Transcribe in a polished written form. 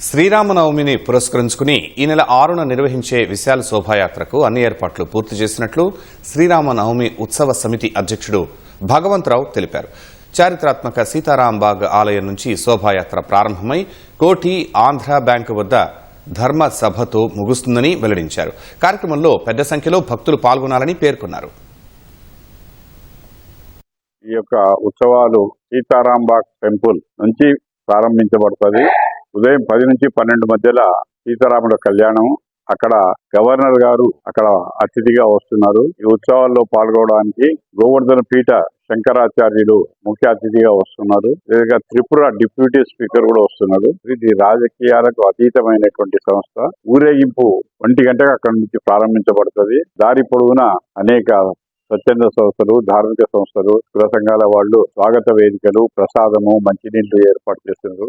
శ్రీరామనవమిని పురస్కరించుకుని ఈ నెల 6న నిర్వహించే విశాల శోభాయాత్రకు అన్ని ఏర్పాట్లు పూర్తి చేసినట్లు శ్రీరామనవమి ఉత్సవ సమితి అధ్యక్షుడు భగవంతరావు తెలిపారు. చారిత్రాత్మక సీతారాంబాగ్ ఆలయం నుంచి శోభాయాత్ర ప్రారంభమై కోఠి ఆంధ్ర బ్యాంకు వద్ద ధర్మ సభతో ముగుస్తుందని వెల్లడించారు. కార్యక్రమంలో పెద్ద సంఖ్యలో భక్తులు పాల్గొనాలని పేర్కొన్నారు. ఈ యొక్క ఉత్సవాలు సీతారాంబాగ్ టెంపుల్ నుంచి ప్రారంభించబడుతుంది. ఉదయం 10 నుంచి 12 మధ్యలో సీతారాముల కళ్యాణం. అక్కడ గవర్నర్ గారు అక్కడ అతిథిగా వస్తున్నారు. ఈ ఉత్సవాల్లో పాల్గొనడానికి గోవర్ధన పీఠ శంకరాచార్యులు ముఖ్య అతిథిగా వస్తున్నారు. లేదా త్రిపుర డిప్యూటీ స్పీకర్ కూడా వస్తున్నారు. ఇది రాజకీయాలకు అతీతమైనటువంటి సంస్థ. ఊరేగింపు 1 గంటకు అక్కడి నుంచి ప్రారంభించబడుతుంది. దారి పొడవునా అనేక స్వచ్ఛంద సంస్థలు, ధార్మిక సంస్థలు, కుల సంఘాల వాళ్ళు స్వాగత వేదికలు, ప్రసాదము, మంచినీళ్లు ఏర్పాటు చేస్తున్నారు.